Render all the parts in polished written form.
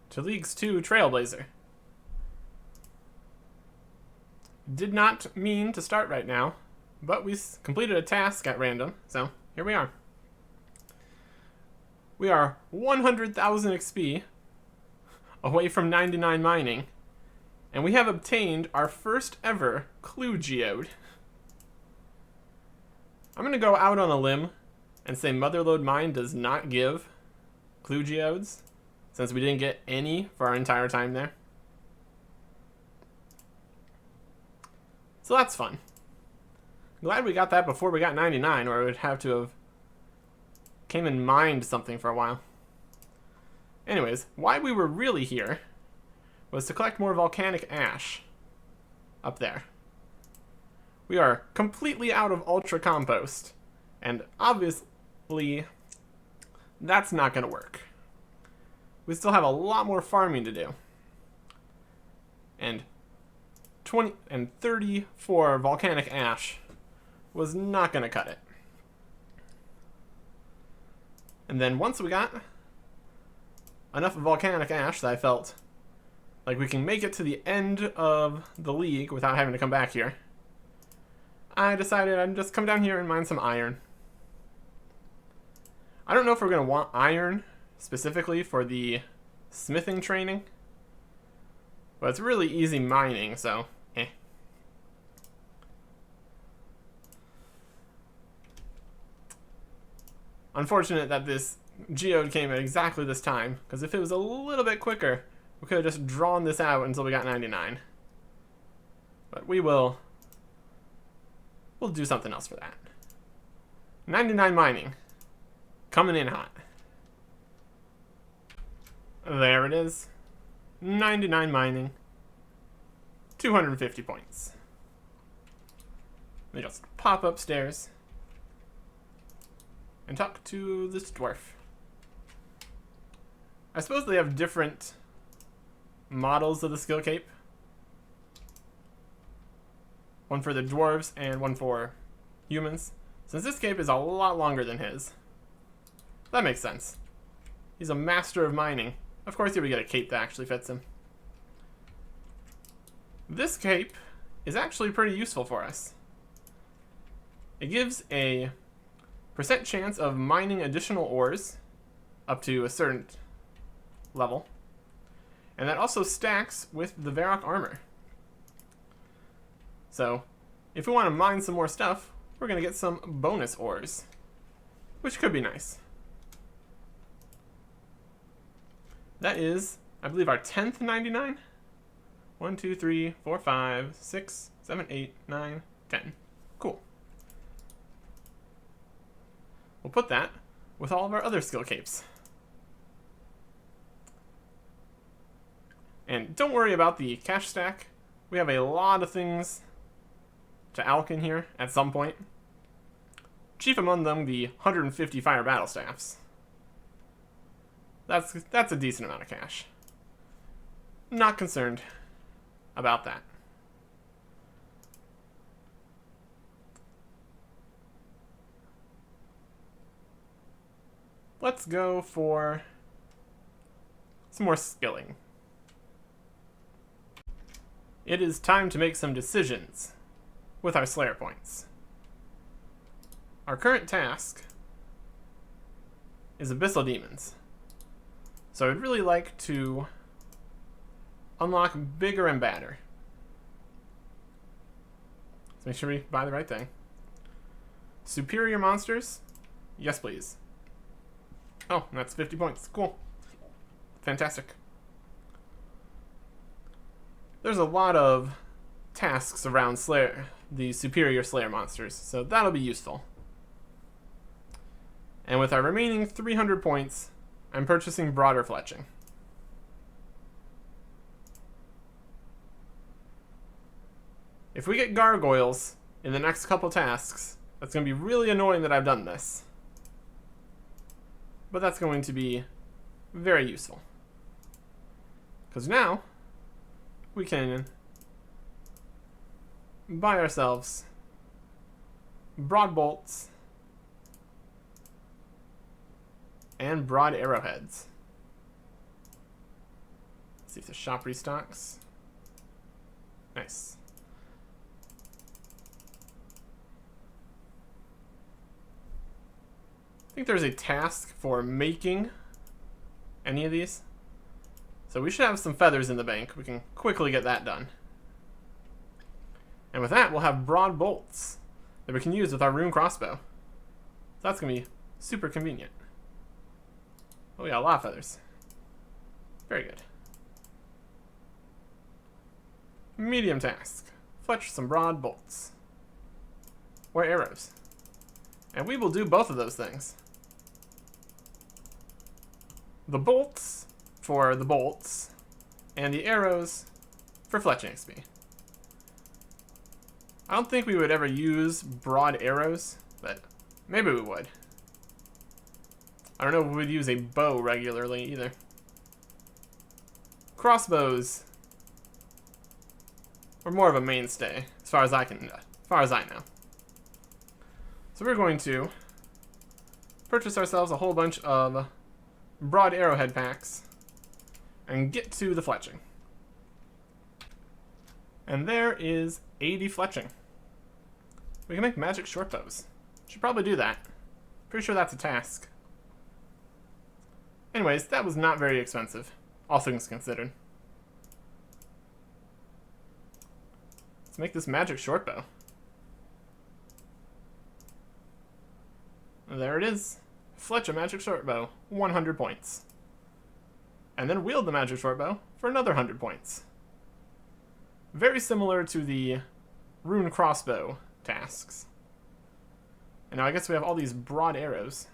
to Leagues 2 Trailblazer. Did not mean to start right now, but we completed a task at random, so here we are. We are 100,000 XP away from 99 mining, and we have obtained our first ever clue geode. I'm going to go out on a limb and say Motherlode Mine does not give clue geodes, since we didn't get any for our entire time there. So that's fun. Glad we got that before we got 99, or we would have to have came and mined something for a while. Anyways, why we were really here was to collect more volcanic ash up there. We are completely out of ultra compost, and obviously that's not going to work. We still have a lot more farming to do. And 34 volcanic ash was not going to cut it. And then once we got enough volcanic ash that I felt like we can make it to the end of the league without having to come back here, I decided I'd just come down here and mine some iron. I don't know if we're going to want iron specifically for the smithing training, but it's really easy mining, so Unfortunate that this geode came at exactly this time, because if it was a little bit quicker, we could have just drawn this out until we got 99. But we'll do something else for that. 99 mining. Coming in hot. There it is. 99 mining. 250 points. Let me just pop upstairs and talk to this dwarf. I suppose they have different models of the skill cape. One for the dwarves and one for humans. Since this cape is a lot longer than his. That makes sense. He's a master of mining. Of course he would get a cape that actually fits him. This cape is actually pretty useful for us. It gives a % chance of mining additional ores up to a certain level. And that also stacks with the Varrock armor. So, if we want to mine some more stuff, we're going to get some bonus ores, which could be nice. That is, I believe, our 10th 99? 1, 2, 3, 4, 5, 6, 7, 8, 9, 10. Cool. We'll put that with all of our other skill capes. And don't worry about the cash stack. We have a lot of things to alch in here at some point. Chief among them, the 150 fire battle staffs. That's a decent amount of cash. Not concerned about that. Let's go for some more skilling. It is time to make some decisions with our Slayer points. Our current task is Abyssal Demons. So I'd really like to unlock bigger and badder. Let's make sure we buy the right thing. Superior monsters? Yes, please. Oh, that's 50 points. Cool. Fantastic. There's a lot of tasks around the superior Slayer monsters, so that'll be useful. And with our remaining 300 points, I'm purchasing Broader Fletching. If we get gargoyles in the next couple tasks, that's going to be really annoying that I've done this. But that's going to be very useful. Because now, we can buy ourselves broad bolts and broad arrowheads. See if the shop restocks. Nice. I think there's a task for making any of these. So we should have some feathers in the bank. We can quickly get that done. And with that, we'll have broad bolts that we can use with our rune crossbow. So that's going to be super convenient. Oh yeah, a lot of feathers. Very good. Medium task. Fletch some broad bolts. Or arrows. And we will do both of those things. The bolts for the bolts, and the arrows for fletching XP. I don't think we would ever use broad arrows, but maybe we would. I don't know if we would use a bow regularly either. Crossbows were more of a mainstay, as far as I know. So we're going to purchase ourselves a whole bunch of broad arrowhead packs and get to the fletching. And there is 80 fletching. We can make magic short bows. Should probably do that. Pretty sure that's a task. Anyways, that was not very expensive, all things considered. Let's make this magic short bow. There it is. Fletch a magic short bow, 100 points. And then wield the magic short bow for another 100 points. Very similar to the rune crossbow tasks. And now I guess we have all these broad arrows.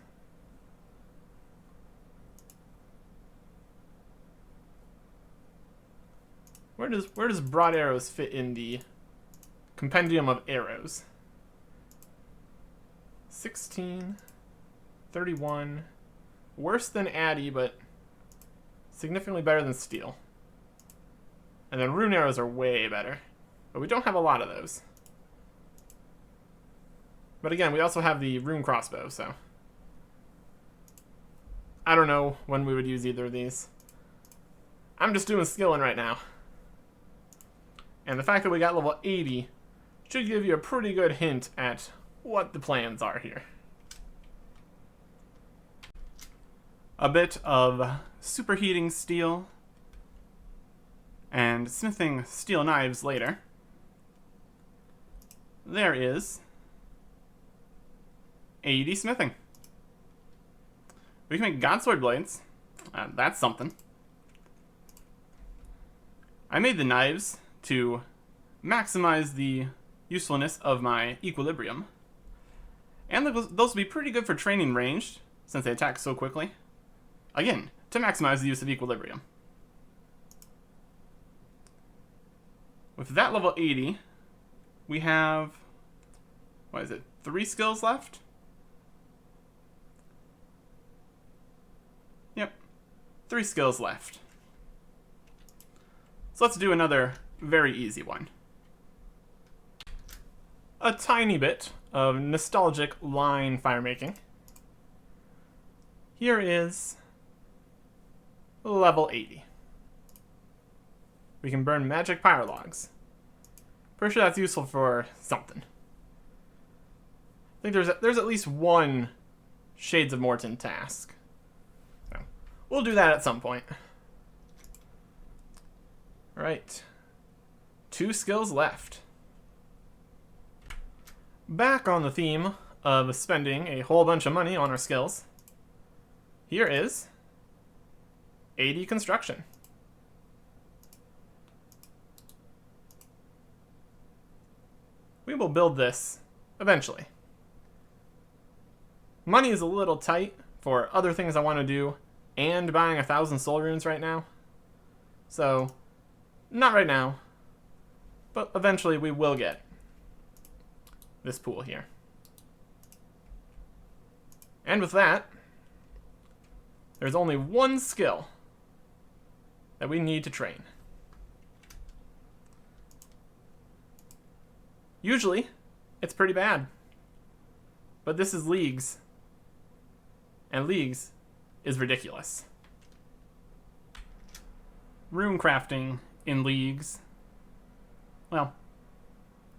Where does broad arrows fit in the compendium of arrows? 16, 31, worse than Addy, but significantly better than steel. And then rune arrows are way better, but we don't have a lot of those. But again, we also have the rune crossbow, so I don't know when we would use either of these. I'm just doing skilling right now. And the fact that we got level 80 should give you a pretty good hint at what the plans are here. A bit of superheating steel and smithing steel knives later. There is 80 smithing. We can make godsword blades. That's something. I made the knives to maximize the usefulness of my equilibrium. And those will be pretty good for training ranged, since they attack so quickly. Again, to maximize the use of equilibrium. With that level 80, we have, what is it, 3 skills left? Yep, 3 skills left. So let's do another very easy one. A tiny bit of nostalgic line fire making. Here is level 80. We can burn magic pyre logs. Pretty sure that's useful for something. I think there's at least one Shades of Morton task. So we'll do that at some point. Right. 2 skills left. Back on the theme of spending a whole bunch of money on our skills. Here is 80 construction. We will build this eventually. Money is a little tight for other things I want to do and buying 1,000 soul runes right now. So, not right now, but eventually we will get this pool here. And with that, there's only one skill that we need to train. Usually, it's pretty bad. But this is Leagues. And Leagues is ridiculous. rune crafting in leagues, well,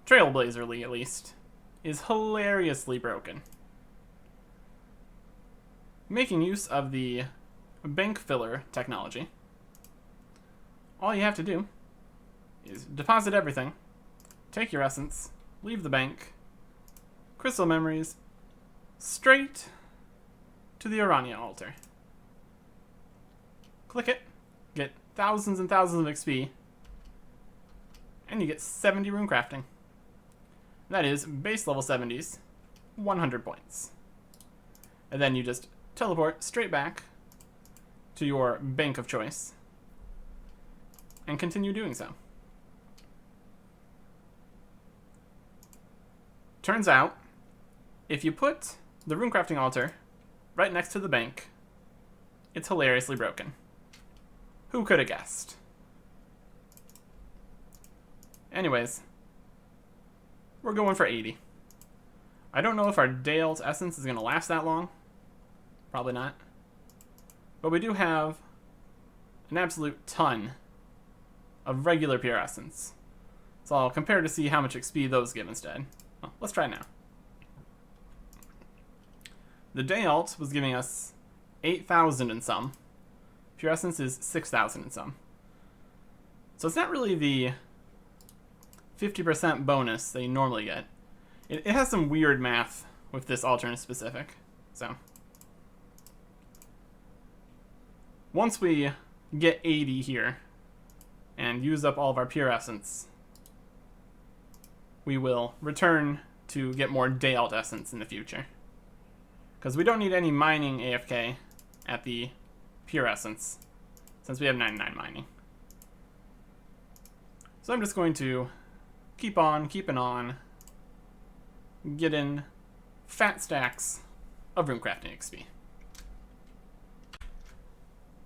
Trailblazer League at least, is hilariously broken. Making use of the bank filler technology, all you have to do is deposit everything, take your essence, leave the bank, crystal memories, straight to the Aranya altar. Click it, get thousands and thousands of XP, and you get 70 rune crafting. That is base level 70s, 100 points. And then you just teleport straight back to your bank of choice and continue doing so. Turns out, if you put the runecrafting altar right next to the bank, it's hilariously broken. Who could have guessed? Anyways, we're going for 80. I don't know if our Dale's essence is going to last that long. Probably not. But we do have an absolute ton of regular pure essence. So I'll compare to see how much XP those give instead. Well, let's try now. The day alt was giving us 8,000 and some. Pure essence is 6,000 and some. So it's not really the 50% bonus that you normally get. It has some weird math with this alternate specific. So once we get 80 here and use up all of our pure essence, we will return to get more day alt essence in the future. Because we don't need any mining AFK at the pure essence, since we have 99 mining. So I'm just going to keep on keeping on, get in fat stacks of runecrafting XP.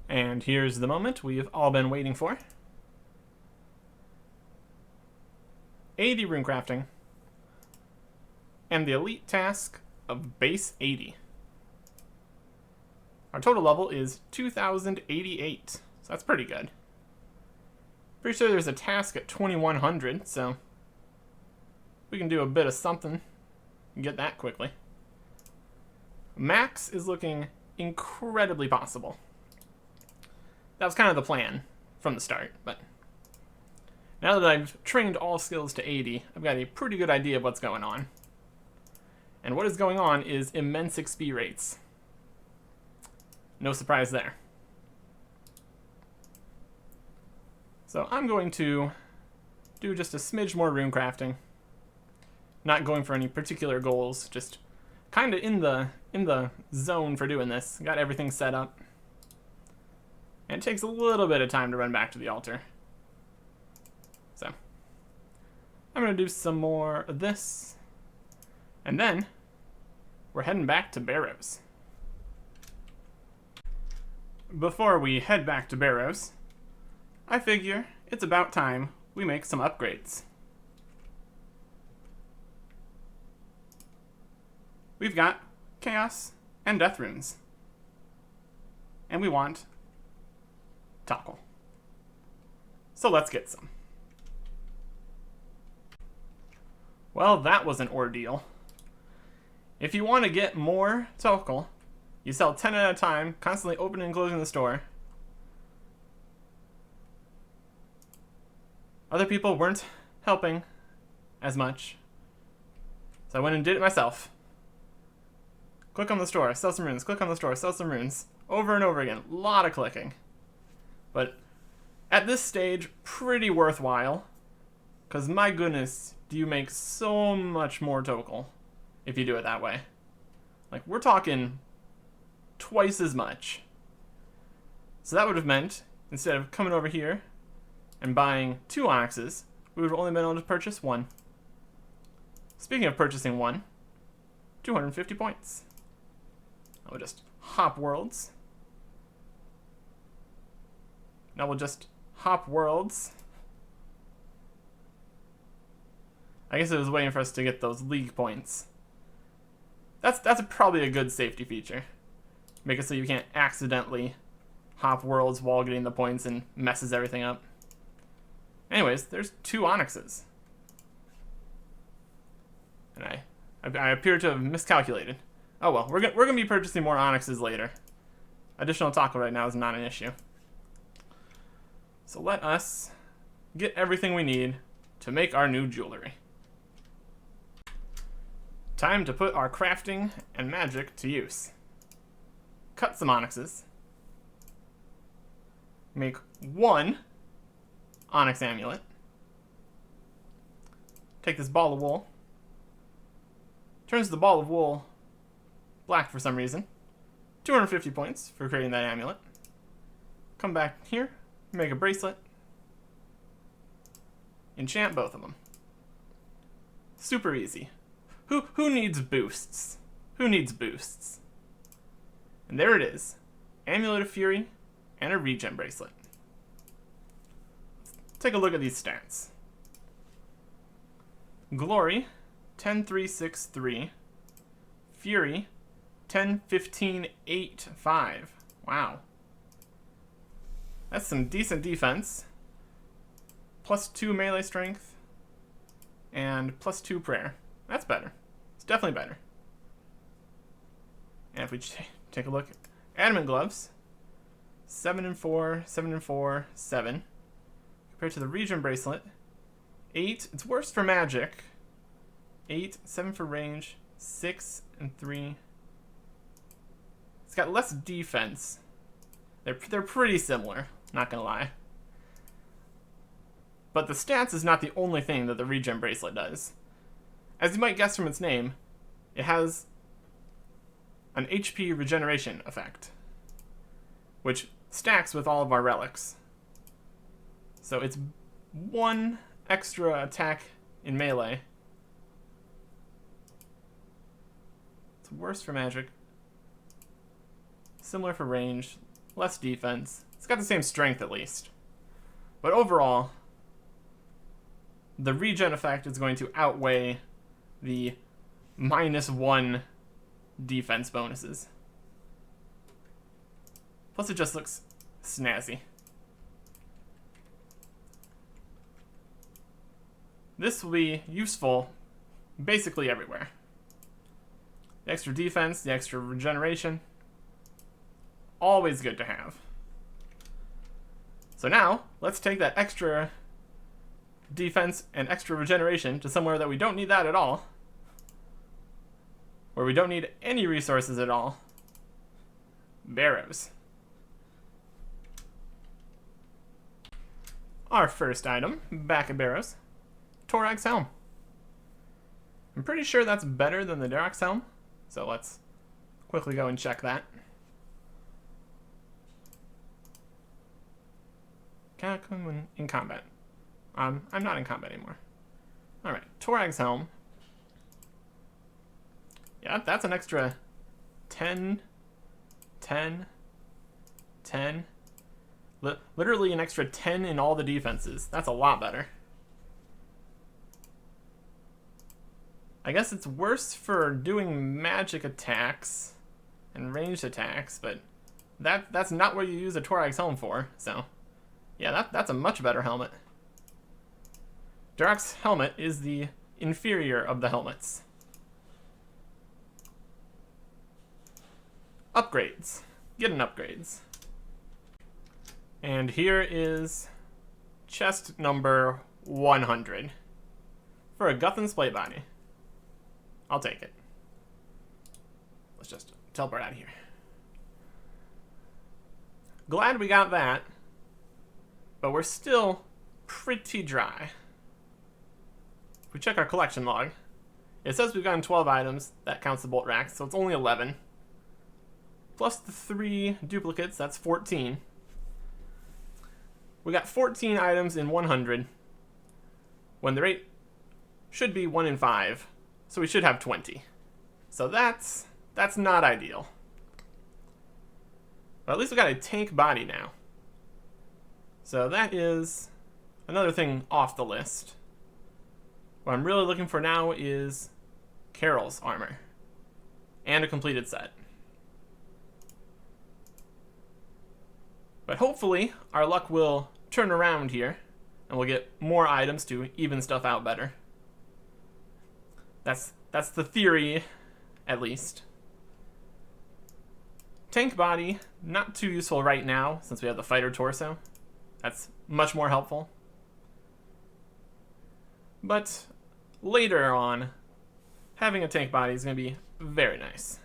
And here's the moment we've all been waiting for. 80 runecrafting, and the elite task of base 80. Our total level is 2,088, so that's pretty good. Pretty sure there's a task at 2,100, so we can do a bit of something and get that quickly. Max is looking incredibly possible. That was kind of the plan from the start, but now that I've trained all skills to 80, I've got a pretty good idea of what's going on. And what is going on is immense XP rates. No surprise there. So I'm going to do just a smidge more rune crafting. Not going for any particular goals, just kind of in the zone for doing this. Got everything set up. And it takes a little bit of time to run back to the altar. So I'm going to do some more of this. And then we're heading back to Barrows. Before we head back to Barrows, I figure it's about time we make some upgrades. We've got Chaos and Death runes. And we want Toggle. So let's get some. Well, that was an ordeal. If you want to get more Toggle, you sell 10 at a time, constantly opening and closing the store. Other people weren't helping as much, so I went and did it myself. Click on the store, sell some runes, click on the store, sell some runes. Over and over again, a lot of clicking. But at this stage, pretty worthwhile, because my goodness, do you make so much more Toggle if you do it that way. Like, we're talking twice as much. So that would have meant, instead of coming over here and buying 2 onyxes, we would have only been able to purchase 1. Speaking of purchasing 1, 250 points. Now we'll just hop worlds. Now we'll just hop worlds. I guess it was waiting for us to get those league points. That's probably a good safety feature. Make it so you can't accidentally hop worlds while getting the points and messes everything up. Anyways, there's 2 onyxes. And I appear to have miscalculated. Oh well, we're gonna be purchasing more onyxes later. Additional taco right now is not an issue. So let us get everything we need to make our new jewelry. Time to put our crafting and magic to use. Cut some onyxes. Make 1 onyx amulet. Take this ball of wool. Turns the ball of wool black for some reason. 250 points for creating that amulet. Come back here, make a bracelet. Enchant both of them. Super easy. Who needs boosts? Who needs boosts? And there it is. Amulet of Fury and a regen bracelet. Let's take a look at these stats. Glory, 10-3-6-3. Fury, 10-15-8-5. Wow. That's some decent defense. +2 melee strength. And +2 prayer. That's better. It's definitely better. And if we take a look at adamant gloves, 7-4, 7-4, 7. Compared to the regen bracelet, 8. It's worse for magic. 8, 7 for range, 6 and 3. It's got less defense. They're pretty similar, not gonna lie. But the stats is not the only thing that the regen bracelet does. As you might guess from its name, it has an HP regeneration effect, which stacks with all of our relics. So it's 1 extra attack in melee. It's worse for magic. Similar for range. Less defense. It's got the same strength at least. But overall, the regen effect is going to outweigh the -1 defense bonuses. Plus it just looks snazzy. This will be useful basically everywhere. The extra defense, the extra regeneration, always good to have. So now, let's take that extra defense and extra regeneration to somewhere that we don't need that at all. Where we don't need any resources at all. Barrows. Our first item, back at Barrows. Thorax Helm. I'm pretty sure that's better than the Derox Helm, so let's quickly go and check that. Can I come in combat? I'm not in combat anymore. Alright, Thorax Helm. Yeah, that's an extra 10, 10, 10. Literally an extra 10 in all the defenses. That's a lot better. I guess it's worse for doing magic attacks and ranged attacks, but that's not what you use a Thorax Helm for, so yeah, that's a much better helmet. Derox helmet is the inferior of the helmets. Upgrades. Getting upgrades. And here is chest number 100 for a Guthan Splate Body. I'll take it. Let's just teleport out of here. Glad we got that, but we're still pretty dry. If we check our collection log, it says we've gotten 12 items. That counts the bolt racks, so it's only 11. Plus the 3 duplicates, that's 14. We got 14 items in 100, when the rate should be 1 in 5, so we should have 20. So that's not ideal. But at least we got a tank body now. So that is another thing off the list. What I'm really looking for now is Carol's armor and a completed set. But hopefully, our luck will turn around here, and we'll get more items to even stuff out better. That's the theory, at least. Tank body, not too useful right now, since we have the fighter torso. That's much more helpful. But later on, having a tank body is going to be very nice.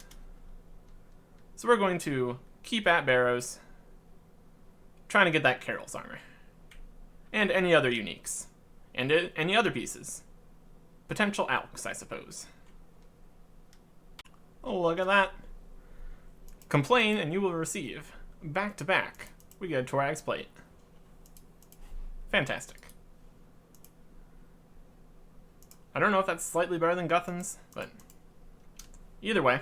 So we're going to keep at Barrows, trying to get that Carol's armor. And any other uniques. And any other pieces. Potential alks, I suppose. Oh, look at that. Complain and you will receive. Back to back, we get a Torag's plate. Fantastic. I don't know if that's slightly better than Guthan's, but either way,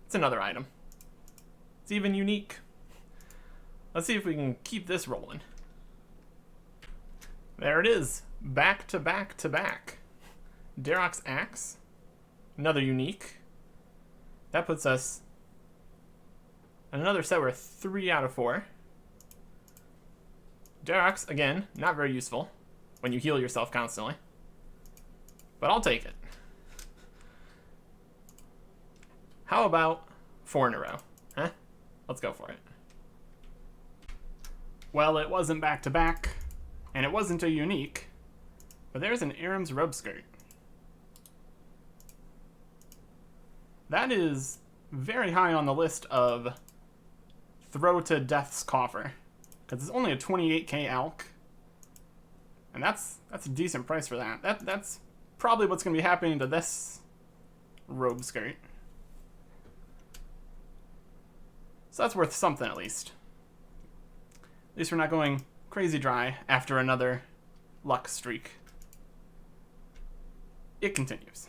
it's another item. It's even unique. Let's see if we can keep this rolling. There it is. Back to back to back. Darok's Axe. Another unique. That puts us in another set where 3 out of 4. Darok's, again, not very useful when you heal yourself constantly. But I'll take it. How about 4 in a row? Huh? Let's go for it. Well, it wasn't back to back, and it wasn't a unique, but there's an Aram's robe skirt. That is very high on the list of throw to Death's coffer, because it's only a 28k alk, and that's a decent price for that. That's probably what's going to be happening to this robe skirt. So that's worth something at least. At least we're not going crazy dry after another luck streak. It continues.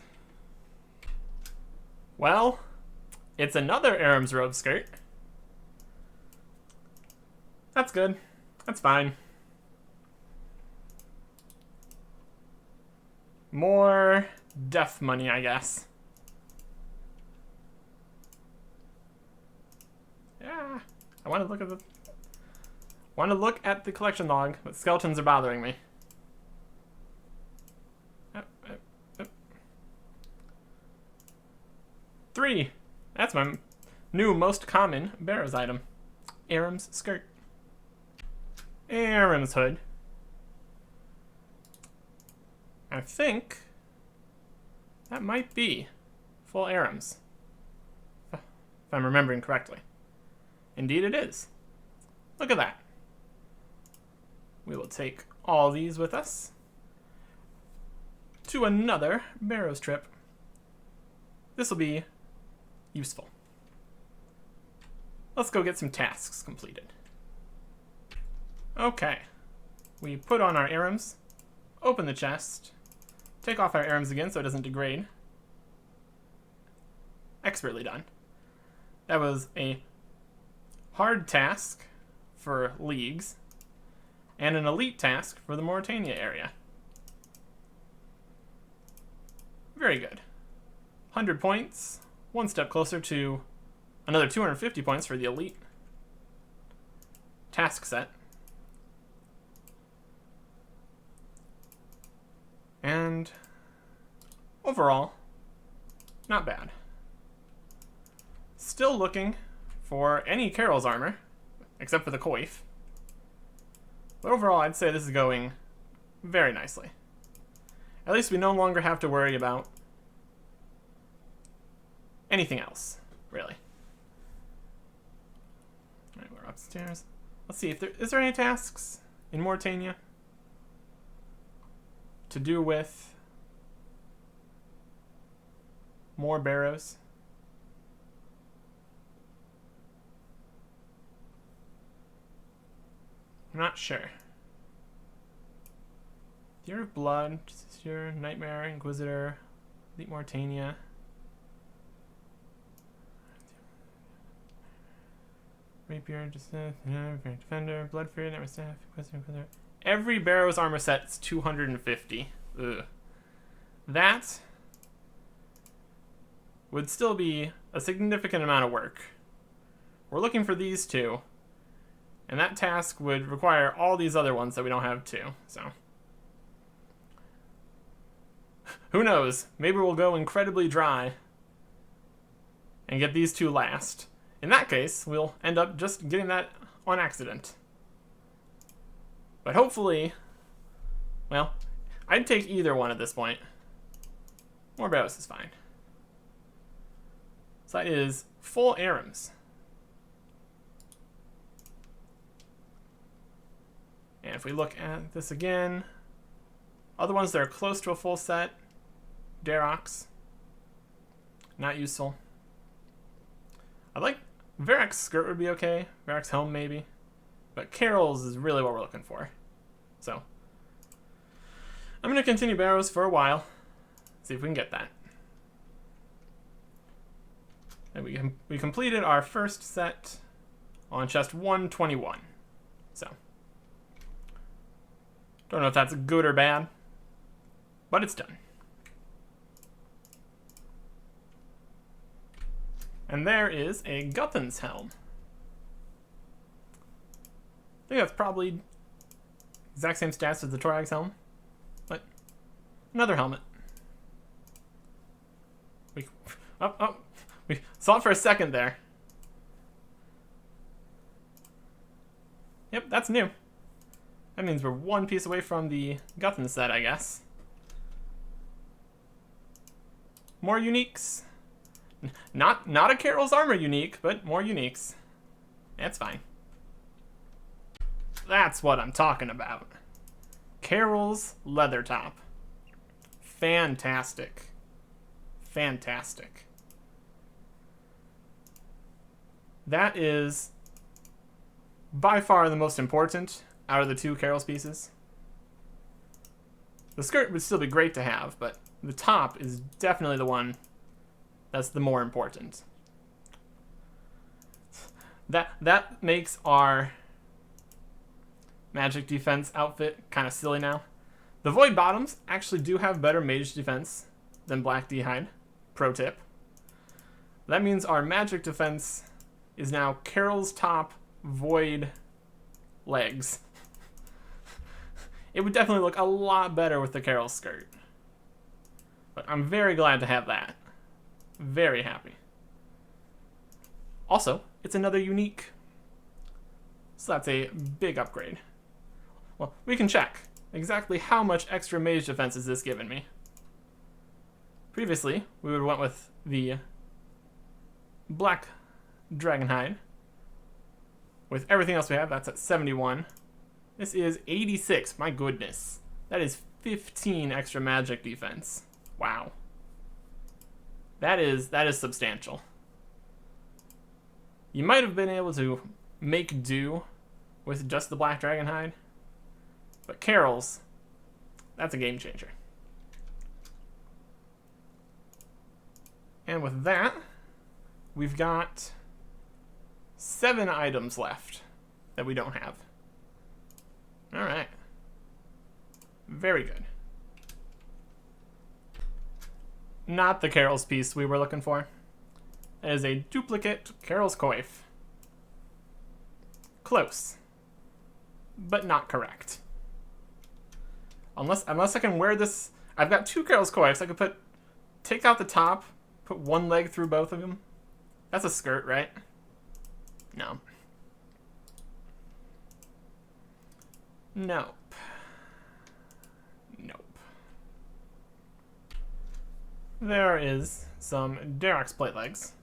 Well, it's another Aram's robe skirt. That's good. That's fine. More death money, I guess. Yeah, I want to look at the collection log, but skeletons are bothering me. 3. That's my new most common Barrows item. Aram's skirt. Aram's hood. I think that might be full Aram's, if I'm remembering correctly. Indeed it is. Look at that. We will take all these with us to another Barrows trip. This will be useful. Let's go get some tasks completed. Okay. We put on our Arams, open the chest, take off our Arams again so it doesn't degrade. Expertly done. That was a hard task for leagues and an elite task for the Mauritania area. Very good. 100 points, one step closer to another 250 points for the elite task set. And overall, not bad. Still looking for any Carol's armor, except for the coif. But overall, I'd say this is going very nicely. At least we no longer have to worry about anything else, really. Alright, we're upstairs. Let's see if is there any tasks in Mauritania to do with more barrows. I'm not sure. Year of Blood, Your Nightmare, Inquisitor, Elite Mauritania. Rapier, Defender, Blood Fury, Nightmare Staff, Inquisitor. Every Barrows armor set is 250. Ugh. That would still be a significant amount of work. We're looking for these two. And that task would require all these other ones that we don't have too, so. Who knows? Maybe we'll go incredibly dry and get these two last. In that case, we'll end up just getting that on accident. But hopefully, well, I'd take either one at this point. More barrels is fine. So that is full Arams. And if we look at this again, other ones that are close to a full set, Darox, not useful. I like Varric's skirt would be okay, Varric's helm maybe, but Carol's is really what we're looking for. So I'm going to continue barrows for a while, see if we can get that. And we completed our first set on chest 121. So don't know if that's good or bad, but it's done. And there is a Guthan's helm. I think that's probably exact same stats as the Torag's helm, but another helmet. We saw it for a second there. Yep, that's new. That means we're one piece away from the Guthan set, I guess. More uniques. Not a Carol's armor unique, but more uniques. That's fine. That's what I'm talking about. Carol's leather top. Fantastic. Fantastic. That is by far the most important out of the two Carol's pieces. The skirt would still be great to have, but the top is definitely the one that's the more important. That makes our magic defense outfit kind of silly now. The Void Bottoms actually do have better mage defense than Black D'hide. Pro tip. That means our magic defense is now Carol's top, Void legs. It would definitely look a lot better with the Carol skirt. But I'm very glad to have that. Very happy. Also, it's another unique. So that's a big upgrade. Well, we can check exactly how much extra mage defense is this giving me. Previously, we would have went with the Black Dragonhide. With everything else we have, that's at 71. This is 86. My goodness. That is 15 extra magic defense. Wow. That is substantial. You might have been able to make do with just the Black Dragonhide, but Carol's, that's a game changer. And with that, we've got 7 items left that we don't have. All right. Very good. Not the Carol's piece we were looking for. It is a duplicate Carol's coif. Close, but not correct. Unless I can wear this. I've got 2 Carol's coifs. I could take out the top, put one leg through both of them. That's a skirt, right? No. Nope. Nope. There is some Darox plate legs.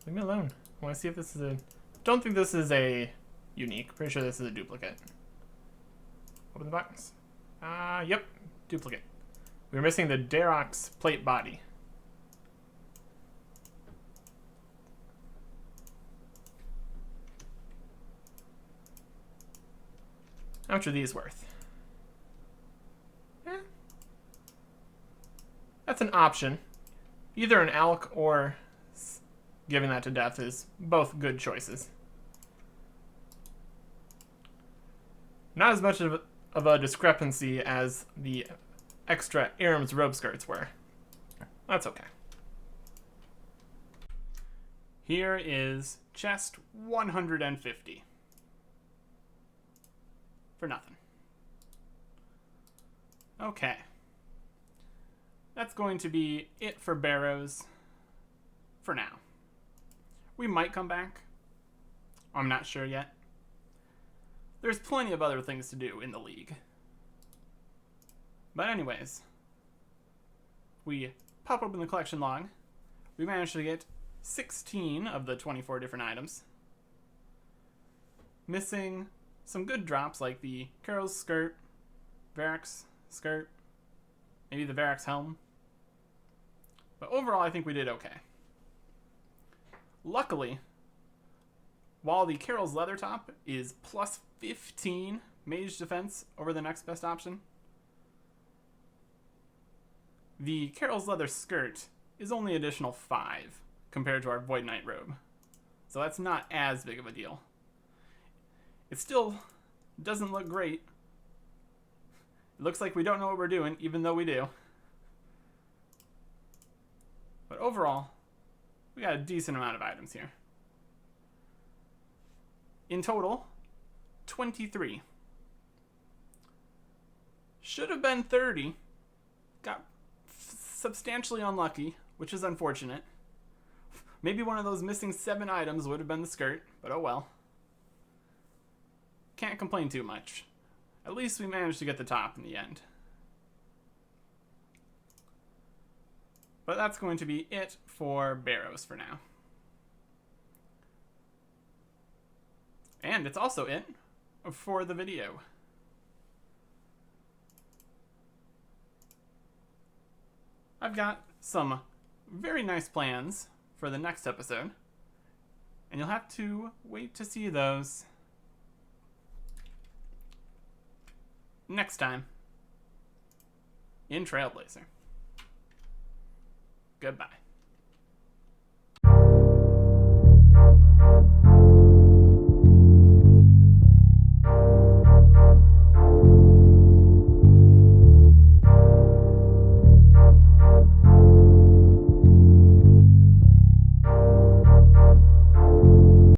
Leave me alone. I want to see if this is a... Don't think this is a unique. Pretty sure this is a duplicate. Open the box. Yep. Duplicate. We were missing the Darox plate body. How much are these worth? Eh. That's an option. Either an Alk or giving that to Death is both good choices. Not as much of a discrepancy as the extra Aram's robe skirts were. That's okay. Here is chest 150. For nothing. Okay. That's going to be it for Barrows for now. We might come back. I'm not sure yet. There's plenty of other things to do in the league. But anyways, we pop open the collection log. We managed to get 16 of the 24 different items. Missing some good drops like the Carol's skirt, Varric's skirt, maybe the Varric's helm. But overall, I think we did okay. Luckily, while the Carol's leather top is plus 15 mage defense over the next best option, the Carol's leather skirt is only additional 5 compared to our Void Knight robe. So that's not as big of a deal. It still doesn't look great. It looks like we don't know what we're doing, even though we do. But overall, we got a decent amount of items here. In total, 23. Should have been 30. Got substantially unlucky, which is unfortunate. Maybe one of those missing 7 items would have been the skirt, but oh well. Can't complain too much. At least we managed to get the top in the end. But that's going to be it for Barrows for now. And it's also it for the video. I've got some very nice plans for the next episode, and you'll have to wait to see those next time in Trailblazer. Goodbye.